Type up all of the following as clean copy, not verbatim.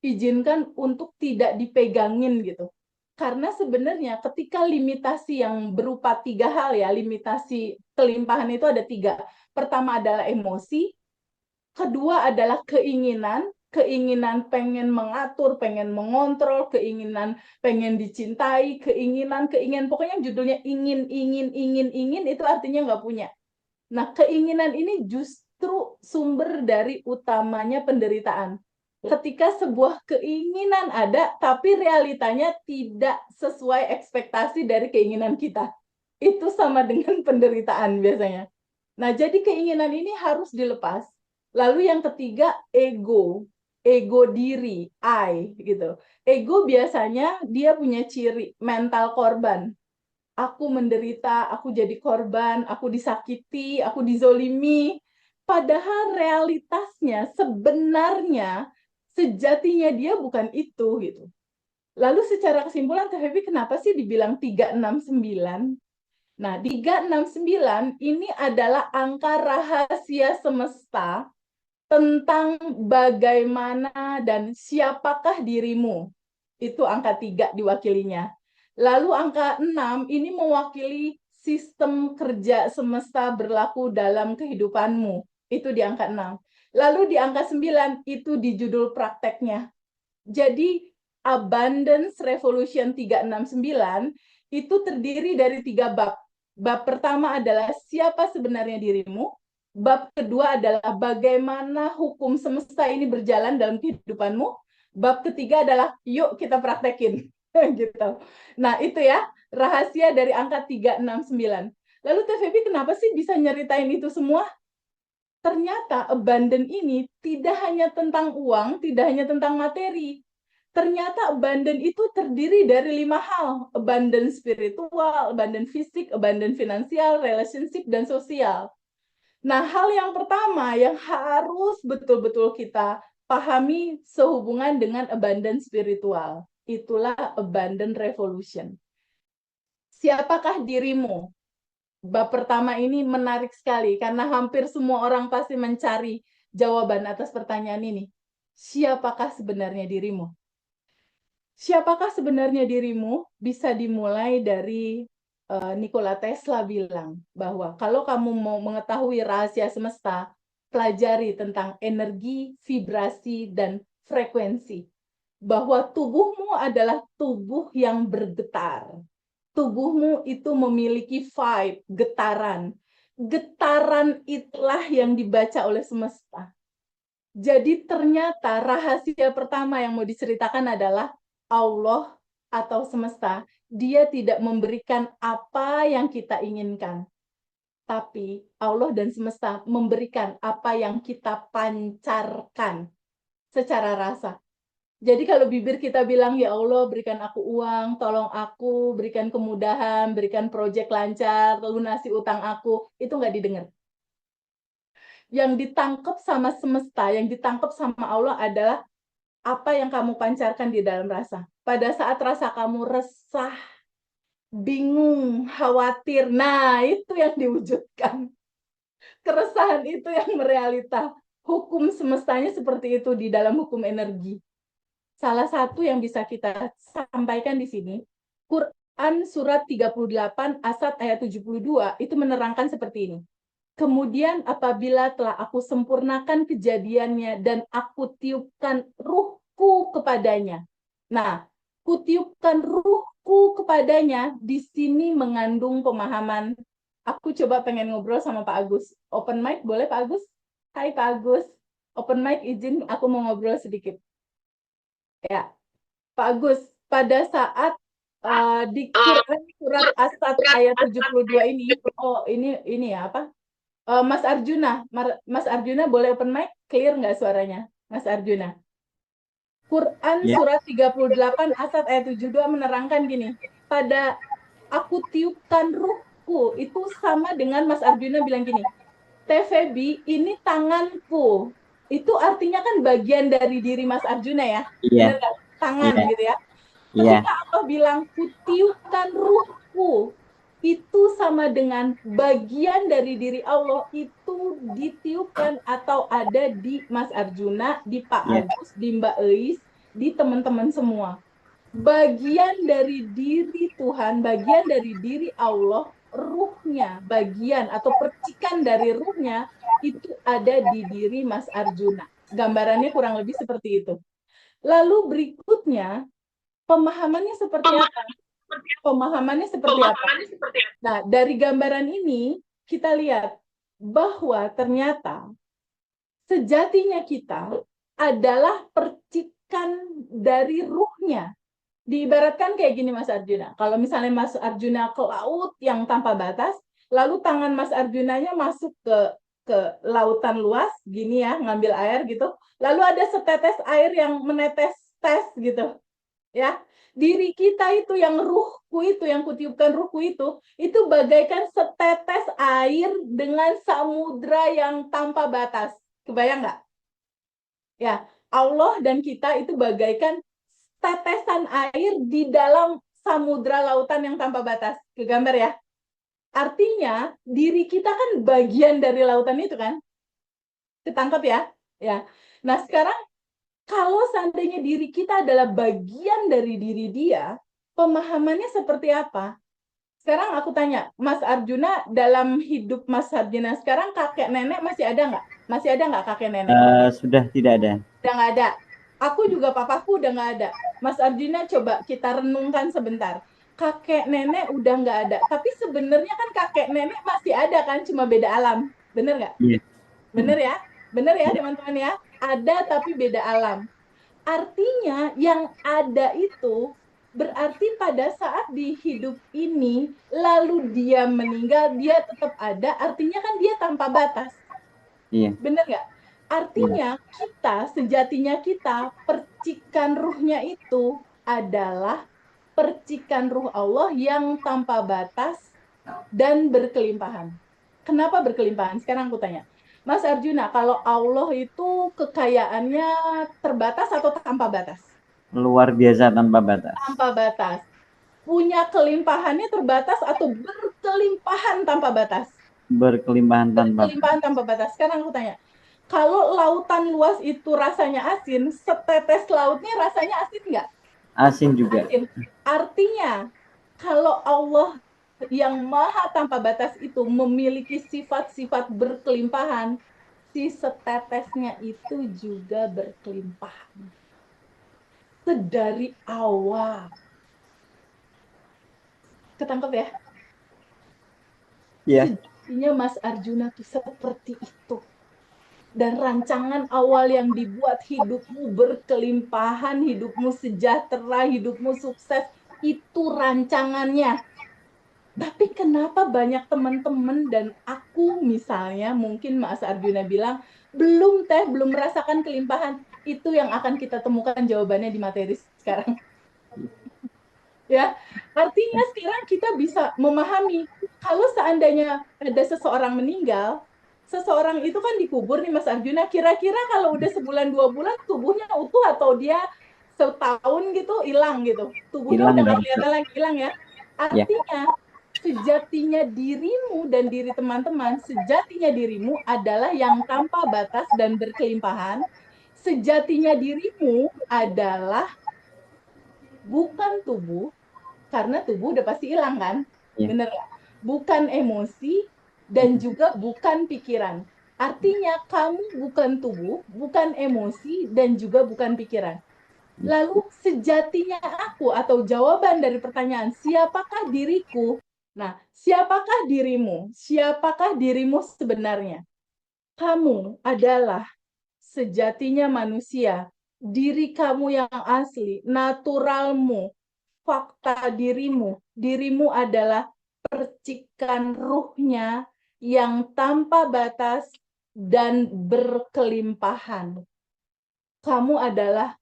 izinkan untuk tidak dipegangin gitu. Karena sebenarnya ketika limitasi yang berupa 3 hal ya, limitasi kelimpahan itu ada 3. Pertama adalah emosi, kedua adalah keinginan, keinginan pengen mengatur, pengen mengontrol, keinginan pengen dicintai, keinginan, pokoknya judulnya ingin, itu artinya nggak punya. Nah, keinginan ini justru sumber dari utamanya penderitaan. Ketika sebuah keinginan ada, tapi realitanya tidak sesuai ekspektasi dari keinginan kita. Itu sama dengan penderitaan biasanya. Nah, jadi keinginan ini harus dilepas. Lalu yang ketiga, ego diri, I gitu. Ego biasanya dia punya ciri mental korban. Aku menderita, aku jadi korban, aku disakiti, aku dizolimi. Padahal realitasnya sebenarnya sejatinya dia bukan itu gitu. Lalu secara kesimpulan Teh Febi kenapa sih dibilang 369? Nah, 369 ini adalah angka rahasia semesta tentang bagaimana dan siapakah dirimu. Itu angka 3 diwakilinya. Lalu angka 6 ini mewakili sistem kerja semesta berlaku dalam kehidupanmu. Itu di angka 6. Lalu di angka 9 itu di judul prakteknya. Jadi Abundance Revolution 369 itu terdiri dari 3 bab. Bab pertama adalah siapa sebenarnya dirimu. Bab kedua adalah bagaimana hukum semesta ini berjalan dalam kehidupanmu. Bab ketiga adalah yuk kita praktekin. Gitu. Nah, itu ya rahasia dari angka 369. Lalu Teh Febi kenapa sih bisa nyeritain itu semua? Ternyata abundant ini tidak hanya tentang uang, tidak hanya tentang materi. Ternyata abundant itu terdiri dari 5 hal. Abundant spiritual, abundant fisik, abundant finansial, relationship, dan sosial. Nah, hal yang pertama yang harus betul-betul kita pahami sehubungan dengan abundant spiritual. Itulah abundant revolution. Siapakah dirimu? Bab pertama ini menarik sekali karena hampir semua orang pasti mencari jawaban atas pertanyaan ini. Siapakah sebenarnya dirimu? Siapakah sebenarnya dirimu? Bisa dimulai dari Nikola Tesla bilang bahwa kalau kamu mau mengetahui rahasia semesta, pelajari tentang energi, vibrasi, dan frekuensi. Bahwa tubuhmu adalah tubuh yang bergetar. Tubuhmu itu memiliki vibe, getaran. Getaran itulah yang dibaca oleh semesta. Jadi ternyata rahasia pertama yang mau diceritakan adalah Allah atau semesta. Dia tidak memberikan apa yang kita inginkan. Tapi Allah dan semesta memberikan apa yang kita pancarkan secara rasa. Jadi kalau bibir kita bilang, ya Allah berikan aku uang, tolong aku, berikan kemudahan, berikan proyek lancar, lunasi utang aku, itu nggak didengar. Yang ditangkap sama semesta, yang ditangkap sama Allah adalah apa yang kamu pancarkan di dalam rasa. Pada saat rasa kamu resah, bingung, khawatir, nah itu yang diwujudkan. Keresahan itu yang merealita. Hukum semestanya seperti itu di dalam hukum energi. Salah satu yang bisa kita sampaikan di sini, Quran surat 38 ayat 72 itu menerangkan seperti ini. Kemudian apabila telah aku sempurnakan kejadiannya dan aku tiupkan ruhku kepadanya. Nah, kutiupkan ruhku kepadanya di sini mengandung pemahaman. Aku coba pengen ngobrol sama Pak Agus. Open mic boleh Pak Agus? Hai Pak Agus. Open mic izin aku mau ngobrol sedikit. Ya, Pak Agus, pada saat di Quran surat As-Sad ayat 72 ini, oh ini ya apa? Mas Arjuna, Mas Arjuna boleh open mic? Clear nggak suaranya, Mas Arjuna? Quran Ya, surat 38 As-Sad ayat 72 menerangkan gini, pada aku tiupkan ruhku, itu sama dengan Mas Arjuna bilang gini, TVB ini tanganku, itu artinya kan bagian dari diri Mas Arjuna ya, iya, benar nggak? Tangan iya, gitu ya. iya. Ketika Allah bilang kutiupkan ruhku, itu sama dengan bagian dari diri Allah itu ditiupkan atau ada di Mas Arjuna, di Pak Iya. Agus, di Mbak Eis, di teman-teman semua. Bagian dari diri Tuhan, bagian dari diri Allah, ruhnya, bagian atau percikan dari ruhnya itu ada di diri Mas Arjuna. Gambarannya kurang lebih seperti itu. Lalu berikutnya, pemahamannya seperti apa? Pemahamannya seperti apa? Nah, dari gambaran ini kita lihat bahwa ternyata sejatinya kita adalah percikan dari ruhnya. Diibaratkan kayak gini Mas Arjuna. Kalau misalnya Mas Arjuna ke laut yang tanpa batas, lalu tangan Mas Arjunanya masuk ke lautan luas, gini ya, ngambil air gitu. Lalu ada setetes air yang menetes tes gitu, ya. Diri kita itu yang ruhku itu, yang kutiupkan ruhku itu bagaikan setetes air dengan samudra yang tanpa batas. Kebayang nggak? Ya, Allah dan kita itu bagaikan tetesan air di dalam samudra lautan yang tanpa batas. Kegambar ya? Artinya, diri kita kan bagian dari lautan itu kan? Ketangkep ya? Ya. Nah, sekarang kalau seandainya diri kita adalah bagian dari diri dia, pemahamannya seperti apa? Sekarang aku tanya, Mas Arjuna, dalam hidup Mas Arjuna sekarang kakek nenek masih ada nggak? Masih ada nggak kakek nenek? Sudah tidak ada. Udah nggak ada. Aku juga papaku udah nggak ada. Mas Arjuna coba kita renungkan sebentar. Kakek nenek udah nggak ada. Tapi sebenarnya kan kakek nenek masih ada kan, cuma beda alam. Bener nggak? Iya. Bener ya? Bener ya Ya. teman-teman ya? Ada tapi beda alam. Artinya yang ada itu berarti pada saat di hidup ini, lalu dia meninggal, dia tetap ada, artinya kan dia tanpa batas. Iya. Bener nggak? Iya. Artinya kita, sejatinya kita, percikan ruhnya itu adalah percikan ruh Allah yang tanpa batas dan berkelimpahan. Kenapa berkelimpahan? Sekarang aku tanya. Mas Arjuna, kalau Allah itu kekayaannya terbatas atau tanpa batas? Luar biasa tanpa batas. Tanpa batas. Punya kelimpahannya terbatas atau berkelimpahan tanpa batas? Berkelimpahan tanpa Berkelimpahan batas. tanpa batas. Sekarang aku tanya, kalau lautan luas itu rasanya asin, setetes lautnya rasanya asin nggak? Asin juga. Asin. Artinya, kalau Allah yang maha tanpa batas itu memiliki sifat-sifat berkelimpahan, si setetesnya itu juga berkelimpahan. Sedari awal. Ketangkep ya? Iya. Sejatinya Mas Arjuna tuh seperti itu. Dan rancangan awal yang dibuat hidupmu berkelimpahan, hidupmu sejahtera, hidupmu sukses, itu rancangannya. Tapi kenapa banyak teman-teman dan aku misalnya, mungkin Mas Arjuna bilang, belum teh, belum merasakan kelimpahan. Itu yang akan kita temukan jawabannya di materi sekarang. Ya, artinya sekarang kita bisa memahami, kalau seandainya ada seseorang meninggal, seseorang itu kan dikubur nih Mas Arjuna, kira-kira kalau udah sebulan 2 bulan tubuhnya utuh atau dia setahun gitu hilang gitu, tubuhnya Hilang udah nggak dari itu. kelihatan lagi, hilang ya. Ya. Artinya sejatinya dirimu dan diri teman-teman, sejatinya dirimu adalah yang tanpa batas dan berkelimpahan. Sejatinya dirimu adalah bukan tubuh, karena tubuh udah pasti hilang kan? Ya. Bener nggak? Bukan emosi dan juga bukan pikiran. Artinya kamu bukan tubuh, bukan emosi, dan juga bukan pikiran. Lalu sejatinya aku atau jawaban dari pertanyaan siapakah diriku? Nah, siapakah dirimu? Siapakah dirimu sebenarnya? Kamu adalah sejatinya manusia, diri kamu yang asli, naturalmu, fakta dirimu. Dirimu adalah percikan ruhnya yang tanpa batas dan berkelimpahan. Kamu adalah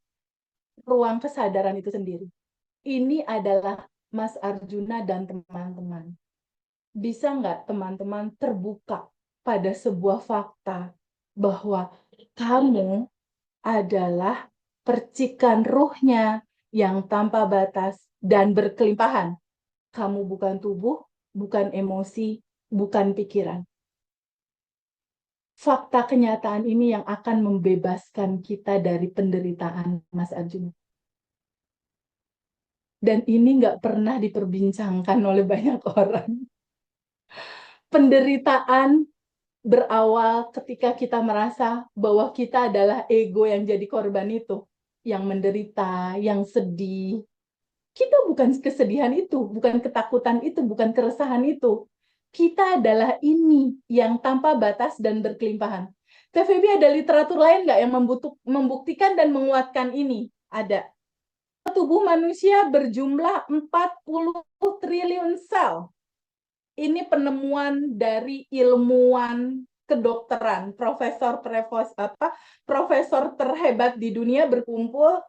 ruang kesadaran itu sendiri. Ini adalah Mas Arjuna dan teman-teman. Bisa nggak teman-teman terbuka pada sebuah fakta bahwa kamu adalah percikan ruhnya yang tanpa batas dan berkelimpahan. Kamu bukan tubuh, bukan emosi, bukan pikiran. fakta kenyataan ini yang akan membebaskan kita dari penderitaan, Mas Arjuna. Dan ini nggak pernah diperbincangkan oleh banyak orang. Penderitaan berawal ketika kita merasa bahwa kita adalah ego yang jadi korban itu, yang menderita, yang sedih. Kita bukan kesedihan itu, bukan ketakutan itu, bukan keresahan itu. Kita adalah ini yang tanpa batas dan berkelimpahan. TVB ada literatur lain nggak yang membuktikan dan menguatkan ini? Ada. Tubuh manusia berjumlah 40 triliun sel. Ini penemuan dari ilmuwan kedokteran, profesor terhebat di dunia berkumpul,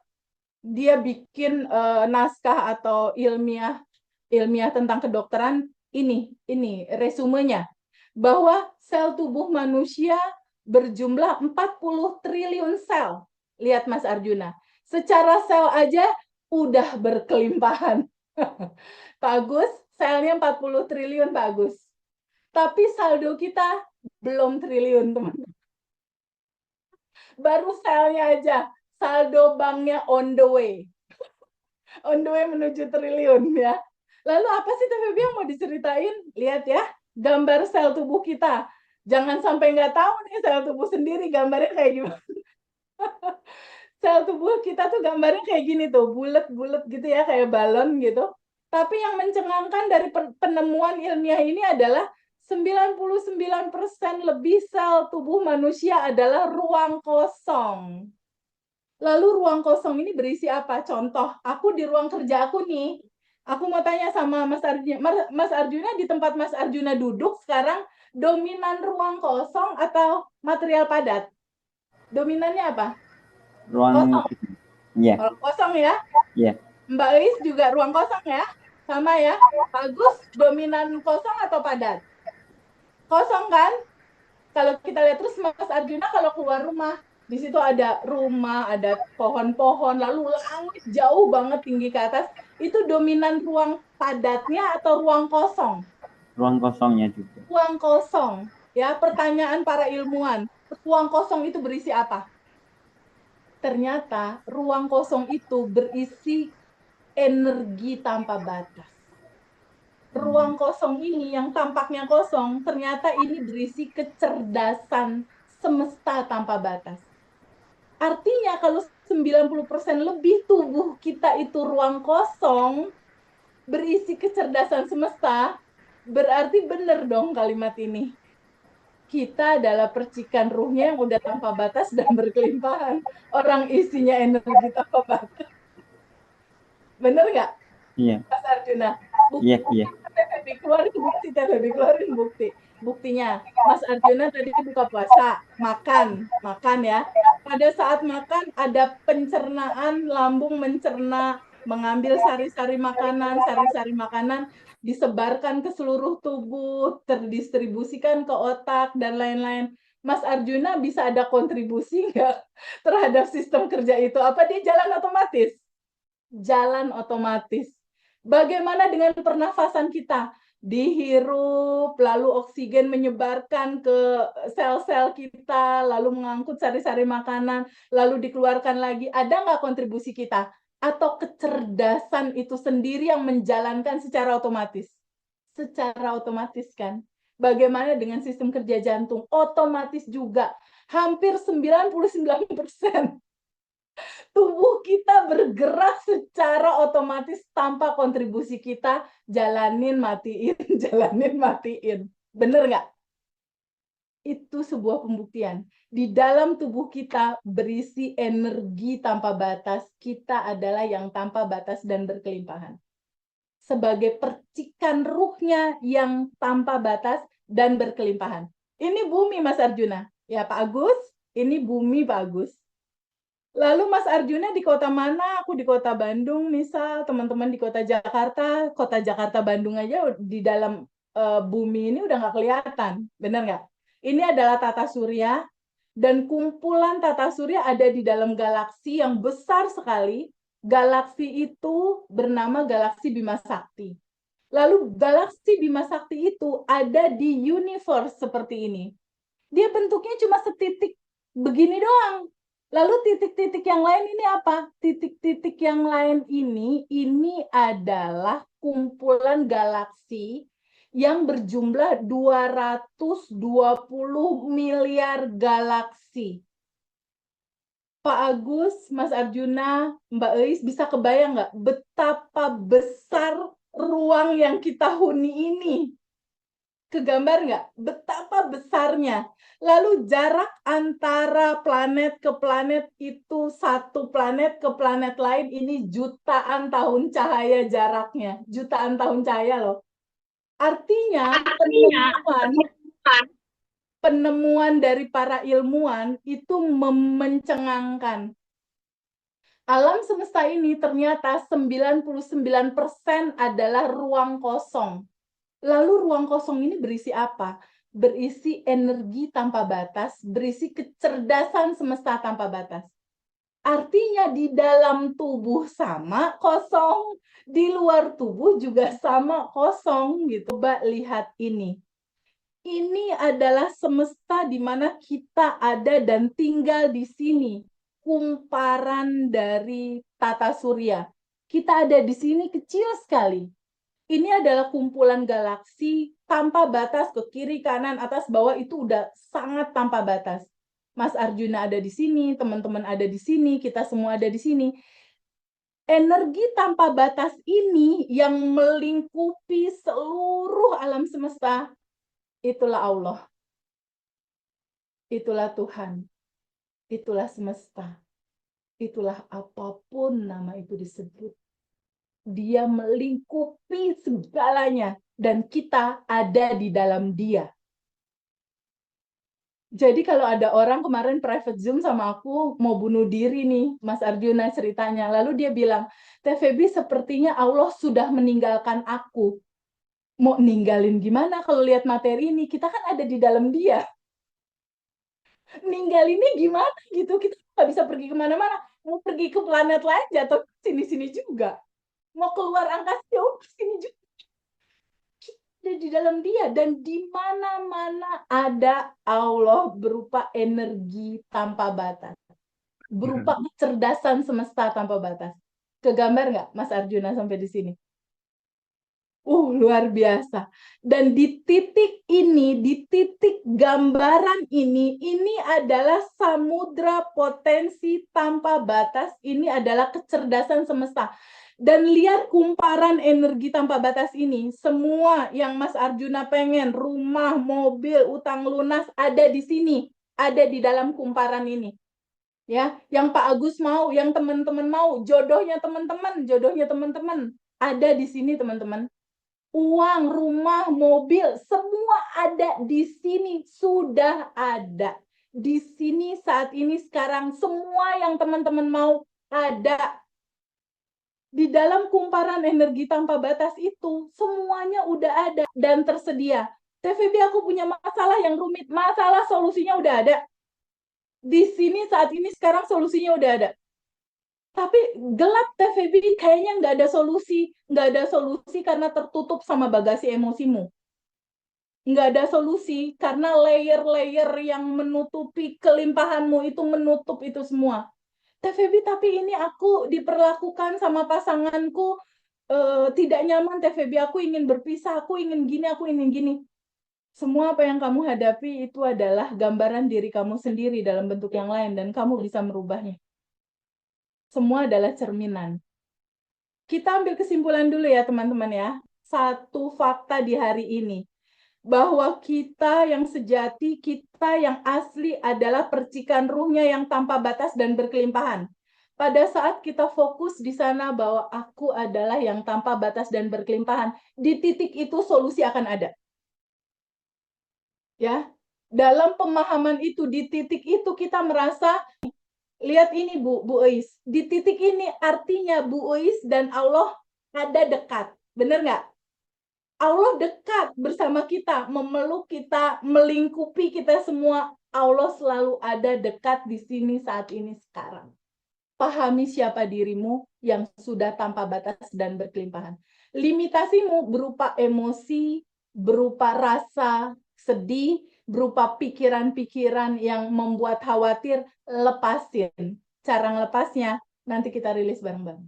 dia bikin naskah atau ilmiah tentang kedokteran. Ini resumenya, bahwa sel tubuh manusia berjumlah 40 triliun sel. Lihat Mas Arjuna, secara sel aja udah berkelimpahan. Pak Agus, selnya 40 triliun Pak Agus. Tapi saldo kita belum triliun, teman-teman. Baru selnya aja, saldo banknya on the way. On the way menuju triliun ya. Lalu apa sih TVB yang mau diceritain? Lihat ya, gambar sel tubuh kita. Jangan sampai nggak tahu nih sel tubuh sendiri gambarnya kayak gimana. Sel tubuh kita tuh gambarnya kayak gini tuh, bulat-bulat gitu ya, kayak balon gitu. Tapi yang mencengangkan dari penemuan ilmiah ini adalah 99% lebih sel tubuh manusia adalah ruang kosong. Lalu ruang kosong ini berisi apa? Contoh, aku di ruang kerja aku nih, aku mau tanya sama Mas Arjuna. Mas Arjuna, di tempat Mas Arjuna duduk sekarang, dominan ruang kosong atau material padat? Dominannya apa? Ruang Kosong. ya. Kosong ya? Ya. Mbak Is juga ruang kosong ya? Sama ya? Bagus, dominan kosong atau padat? Kosong kan? Kalau kita lihat terus Mas Arjuna kalau keluar rumah, di situ ada rumah, ada pohon-pohon, lalu langit jauh banget tinggi ke atas. Itu dominan ruang padatnya atau ruang kosong? Ruang kosongnya juga. Ruang kosong. Ya, pertanyaan para ilmuwan, ruang kosong itu berisi apa? Ternyata ruang kosong itu berisi energi tanpa batas. Ruang kosong ini yang tampaknya kosong, ternyata ini berisi kecerdasan semesta tanpa batas. Artinya kalau 90% lebih tubuh kita itu ruang kosong, berisi kecerdasan semesta, berarti benar dong kalimat ini. Kita adalah percikan ruhnya yang udah tanpa batas dan berkelimpahan. Orang isinya energi tanpa batas. Benar nggak, Iya. Mas Arjuna? Iya, iya. Keluarin bukti. Buktinya, Mas Arjuna tadi buka puasa, makan ya. Pada saat makan ada pencernaan, lambung mencerna, mengambil sari-sari makanan disebarkan ke seluruh tubuh, terdistribusikan ke otak dan lain-lain. Mas Arjuna bisa ada kontribusi nggak terhadap sistem kerja itu? Apa dia jalan otomatis? Jalan otomatis. Bagaimana dengan pernafasan kita? Dihirup, lalu oksigen menyebarkan ke sel-sel kita, lalu mengangkut sari-sari makanan, lalu dikeluarkan lagi. Ada nggak kontribusi kita? Atau kecerdasan itu sendiri yang menjalankan secara otomatis? Secara otomatis kan? Bagaimana dengan sistem kerja jantung? Otomatis juga. Hampir 99% tubuh kita bergerak secara otomatis tanpa kontribusi kita, jalanin matiin, jalanin matiin. Bener nggak? Itu sebuah pembuktian. Di dalam tubuh kita berisi energi tanpa batas, kita adalah yang tanpa batas dan berkelimpahan. Sebagai percikan ruhnya yang tanpa batas dan berkelimpahan. Ini bumi, Mas Arjuna. Ya, Pak Agus, ini bumi, Pak Agus. Lalu Mas Arjuna di kota mana? Aku di kota Bandung, misal teman-teman di kota Jakarta Bandung aja di dalam bumi ini udah nggak kelihatan, benar nggak? Ini adalah tata surya dan kumpulan tata surya ada di dalam galaksi yang besar sekali. Galaksi itu bernama galaksi Bima Sakti. Lalu galaksi Bima Sakti itu ada di universe seperti ini. Dia bentuknya cuma setitik begini doang. Lalu titik-titik yang lain ini apa? Titik-titik yang lain ini adalah kumpulan galaksi yang berjumlah 220 miliar galaksi. Pak Agus, Mas Arjuna, Mbak Eis, bisa kebayang nggak betapa besar ruang yang kita huni ini? Kegambar nggak? Betapa besarnya. Lalu jarak antara planet ke planet itu, satu planet ke planet lain ini jutaan tahun cahaya jaraknya. Jutaan tahun cahaya loh. Artinya penemuan dari para ilmuwan itu mencengangkan. Alam semesta ini ternyata 99% adalah ruang kosong. Lalu ruang kosong ini berisi apa? Berisi energi tanpa batas, berisi kecerdasan semesta tanpa batas. Artinya di dalam tubuh sama kosong, di luar tubuh juga sama kosong gitu. Coba lihat ini. Ini adalah semesta di mana kita ada dan tinggal di sini. Kumparan dari tata surya. Kita ada di sini kecil sekali. Ini adalah kumpulan galaksi tanpa batas, ke kiri, kanan, atas, bawah itu udah sangat tanpa batas. Mas Arjuna ada di sini, teman-teman ada di sini, kita semua ada di sini. Energi tanpa batas ini yang melingkupi seluruh alam semesta, itulah Allah. Itulah Tuhan. Itulah semesta. Itulah apapun nama itu disebut. Dia melingkupi segalanya dan kita ada di dalam dia. Jadi kalau ada orang kemarin private Zoom sama aku mau bunuh diri nih, Mas Arjuna ceritanya. Lalu dia bilang, Teh Feby sepertinya Allah sudah meninggalkan aku. Mau ninggalin gimana kalau lihat materi ini? Kita kan ada di dalam dia. Ninggalinnya gimana gitu? Kita nggak bisa pergi kemana-mana. Mau pergi ke planet lain jatuh sini-sini juga. Mau keluar angkasa jauh sini juga. Ada di dalam dia, dan di mana-mana ada Allah berupa energi tanpa batas, berupa kecerdasan semesta tanpa batas. Kegambar nggak Mas Arjuna sampai di sini? Luar biasa. Dan di titik ini, di titik gambaran ini adalah samudra potensi tanpa batas. Ini adalah kecerdasan semesta. Dan lihat kumparan energi tanpa batas ini. Semua yang Mas Arjuna pengen, rumah, mobil, utang lunas, ada di sini. Ada di dalam kumparan ini. Ya, yang Pak Agus mau, yang teman-teman mau, jodohnya teman-teman, ada di sini teman-teman. Uang, rumah, mobil, semua ada di sini, sudah ada. Di sini saat ini sekarang semua yang teman-teman mau ada. Di dalam kumparan energi tanpa batas itu, semuanya udah ada dan tersedia. TVB aku punya masalah yang rumit, masalah solusinya udah ada. Di sini saat ini sekarang solusinya udah ada. Tapi gelap TVB kayaknya nggak ada solusi karena tertutup sama bagasi emosimu. Nggak ada solusi karena layer-layer yang menutupi kelimpahanmu itu menutup itu semua. TVB, tapi ini aku diperlakukan sama pasanganku tidak nyaman, TVB, aku ingin berpisah, aku ingin gini. Semua apa yang kamu hadapi itu adalah gambaran diri kamu sendiri dalam bentuk yang lain dan kamu bisa merubahnya. Semua adalah cerminan. Kita ambil kesimpulan dulu ya teman-teman ya. Satu fakta di hari ini, bahwa kita yang sejati, kita yang asli adalah percikan ruhnya yang tanpa batas dan berkelimpahan. Pada saat kita fokus di sana bahwa aku adalah yang tanpa batas dan berkelimpahan, di titik itu solusi akan ada. Ya, dalam pemahaman itu, di titik itu kita merasa, lihat ini Bu Uis, di titik ini artinya Bu Uis dan Allah ada dekat, benar nggak? Allah dekat bersama kita, memeluk kita, melingkupi kita semua. Allah selalu ada dekat di sini saat ini sekarang. Pahami siapa dirimu yang sudah tanpa batas dan berkelimpahan. Limitasimu berupa emosi, berupa rasa sedih, berupa pikiran-pikiran yang membuat khawatir, lepasin. Cara ngelepasnya nanti kita rilis bareng-bareng.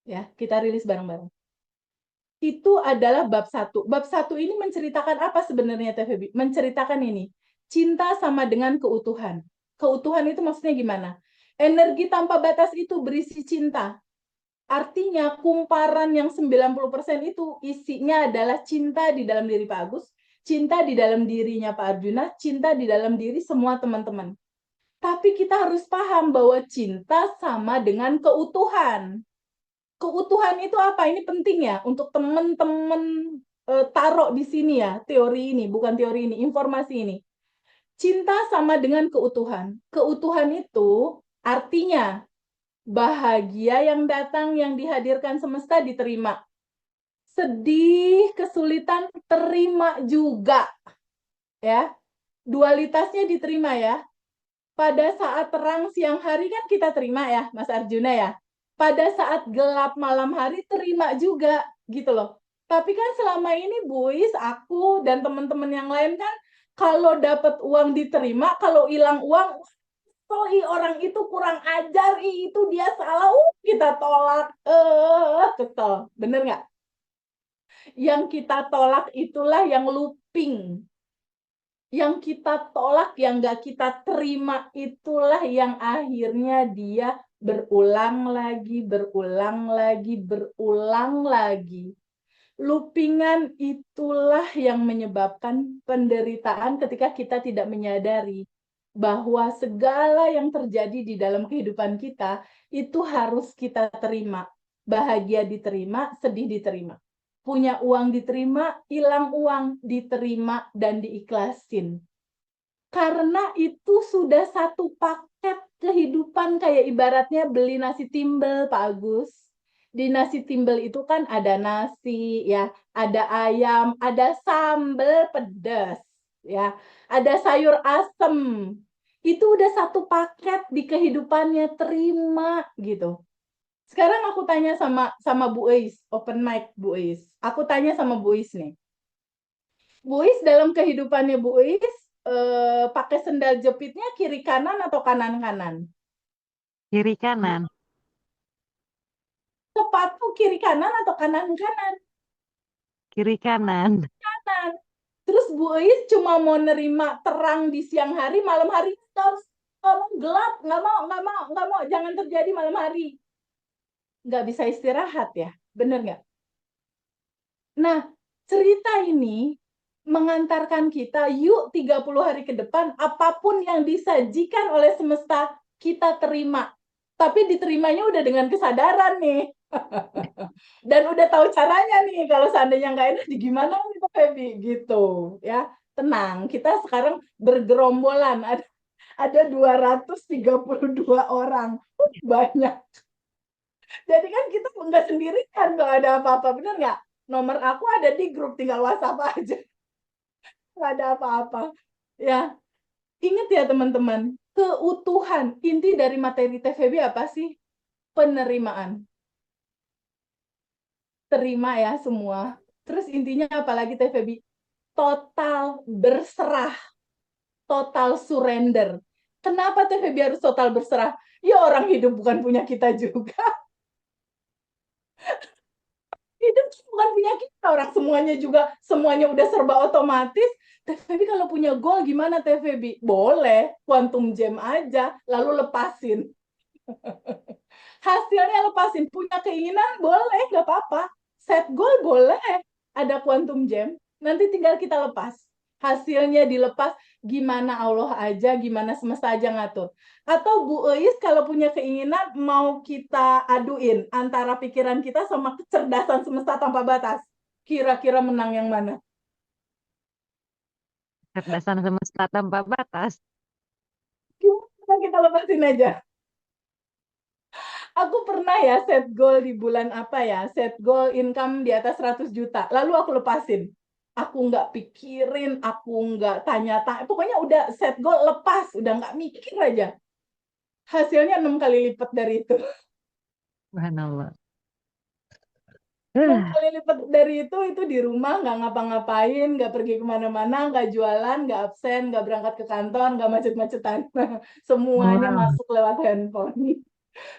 Ya, kita rilis bareng-bareng. Itu adalah bab 1. Bab 1 ini menceritakan apa sebenarnya, Teh Febi? Menceritakan ini. Cinta sama dengan keutuhan. Keutuhan itu maksudnya gimana? Energi tanpa batas itu berisi cinta. Artinya kumparan yang 90% itu isinya adalah cinta di dalam diri Pak Agus, cinta di dalam dirinya Pak Arjuna, cinta di dalam diri semua teman-teman. Tapi kita harus paham bahwa cinta sama dengan keutuhan. Keutuhan itu apa? Ini penting ya untuk teman-teman taruh di sini ya, teori ini, bukan teori ini, informasi ini. Cinta sama dengan keutuhan. Keutuhan itu artinya bahagia yang datang, yang dihadirkan semesta diterima. Sedih, kesulitan, terima juga. Ya, dualitasnya diterima ya. Pada saat terang siang hari kan kita terima ya, Mas Arjuna ya. Pada saat gelap malam hari terima juga, gitu loh. Tapi kan selama ini Buis, aku, dan teman-teman yang lain kan, kalau dapat uang diterima, kalau hilang uang, oh, orang itu kurang ajar, itu dia salah, kita tolak, kesel, bener nggak? Yang kita tolak itulah yang looping. Yang kita tolak, yang nggak kita terima, itulah yang akhirnya dia berulang lagi, berulang lagi, berulang lagi. Loopingan itulah yang menyebabkan penderitaan ketika kita tidak menyadari bahwa segala yang terjadi di dalam kehidupan kita itu harus kita terima. Bahagia diterima, sedih diterima. Punya uang diterima, hilang uang diterima dan diikhlasin. Karena itu sudah satu paket kehidupan, kayak ibaratnya beli nasi timbel, Pak Agus. Di nasi timbel itu kan ada nasi, ya, ada ayam, ada sambal pedas, ya, ada sayur asem. Itu udah satu paket di kehidupannya, terima gitu. Sekarang aku tanya sama Bu Eis, open mic Bu Eis. Aku tanya sama Bu Eis nih. Bu Eis dalam kehidupannya Bu Eis pakai sendal jepitnya kiri kanan atau kanan kanan? Kiri kanan. Sepatu kiri kanan atau kanan kanan? Kiri kanan. Kanan. Terus Bu Eis cuma mau nerima terang di siang hari, malam hari harus gelap, nggak mau, jangan terjadi malam hari. Nggak bisa istirahat ya, bener nggak? Nah, cerita ini mengantarkan kita, yuk 30 hari ke depan, apapun yang disajikan oleh semesta, kita terima. Tapi diterimanya udah dengan kesadaran nih. Dan udah tahu caranya nih, kalau seandainya nggak enak, gimana gitu, Feby? Gitu, ya. Tenang, kita sekarang bergerombolan, ada 232 orang. Banyak. Jadi kan kita nggak sendirian kalau ada apa-apa, bener nggak? Nomor aku ada di grup, tinggal WhatsApp aja. Nggak ada apa-apa. Ya, ingat ya teman-teman, keutuhan. Inti dari materi TVB apa sih? Penerimaan. Terima ya semua. Terus intinya apalagi TVB? Total berserah. Total surrender. Kenapa TVB harus total berserah? Ya orang hidup bukan punya kita juga. Hidup bukan punya kita, orang semuanya udah serba otomatis. TVB kalau punya goal gimana TVB? Boleh, quantum jam aja, lalu lepasin. Hasilnya lepasin, punya keinginan boleh, nggak apa-apa. Set goal boleh, ada quantum jam, nanti tinggal kita lepas. Hasilnya dilepas, gimana Allah aja, gimana semesta aja ngatur. Atau Bu Eis kalau punya keinginan mau kita aduin antara pikiran kita sama kecerdasan semesta tanpa batas. Kira-kira menang yang mana? Kecerdasan semesta tanpa batas. Gimana kita lepasin aja? Aku pernah ya set goal di bulan apa ya, set goal income di atas 100 juta. Lalu aku lepasin. Aku nggak pikirin, aku nggak tanya-tanya. Pokoknya udah set goal, lepas. Udah nggak mikir aja. Hasilnya 6 kali lipat dari itu. Subhanallah. 6 kali lipat dari itu di rumah, nggak ngapa-ngapain, nggak pergi kemana-mana, nggak jualan, nggak absen, nggak berangkat ke kantor, nggak macet-macetan. Semuanya Wow. masuk lewat handphone.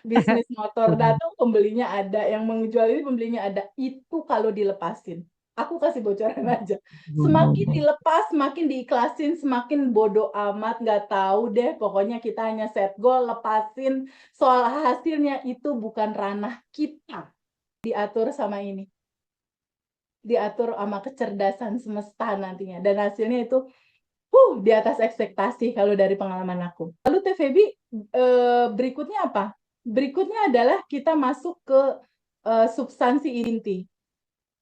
Bisnis motor datang, pembelinya ada. Yang menjual ini pembelinya ada. Itu kalau dilepasin. Aku kasih bocoran aja. Semakin dilepas, semakin diiklasin, semakin bodoh amat, nggak tahu deh. Pokoknya kita hanya set goal, lepasin. Soal hasilnya itu bukan ranah kita. Diatur sama ini. Diatur sama kecerdasan semesta nantinya. Dan hasilnya itu di atas ekspektasi kalau dari pengalaman aku. Lalu TVB berikutnya apa? Berikutnya adalah kita masuk ke substansi inti.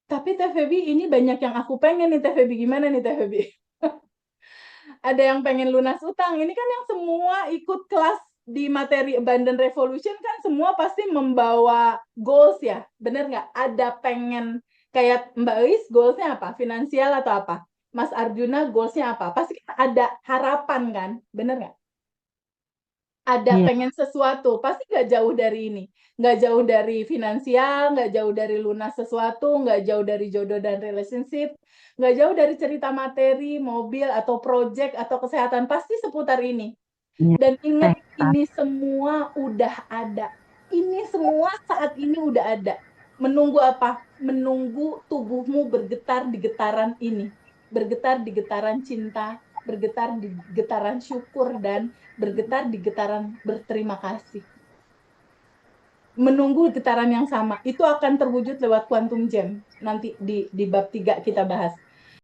Tapi TVB ini banyak yang aku pengen nih TVB. Gimana nih TVB? Ada yang pengen lunas utang. Ini kan yang semua ikut kelas di materi Abundant Revolution kan semua pasti membawa goals ya. Bener nggak? Ada pengen kayak Mbak Eis goalsnya apa? Finansial atau apa? Mas Arjuna goalsnya apa? Pasti kan ada harapan kan? Bener nggak? Ada Iya. pengen sesuatu, pasti nggak jauh dari ini. Nggak jauh dari finansial, nggak jauh dari lunas sesuatu, nggak jauh dari jodoh dan relationship, nggak jauh dari cerita materi, mobil, atau project, atau kesehatan. Pasti seputar ini. Iya. Dan ingat, Tekad. ini semua udah ada. Ini semua saat ini udah ada. Menunggu apa? Menunggu tubuhmu bergetar di getaran ini. Bergetar di getaran cinta, bergetar di getaran syukur, dan bergetar di getaran berterima kasih. Menunggu getaran yang sama. Itu akan terwujud lewat quantum jam. Nanti di bab 3 kita bahas.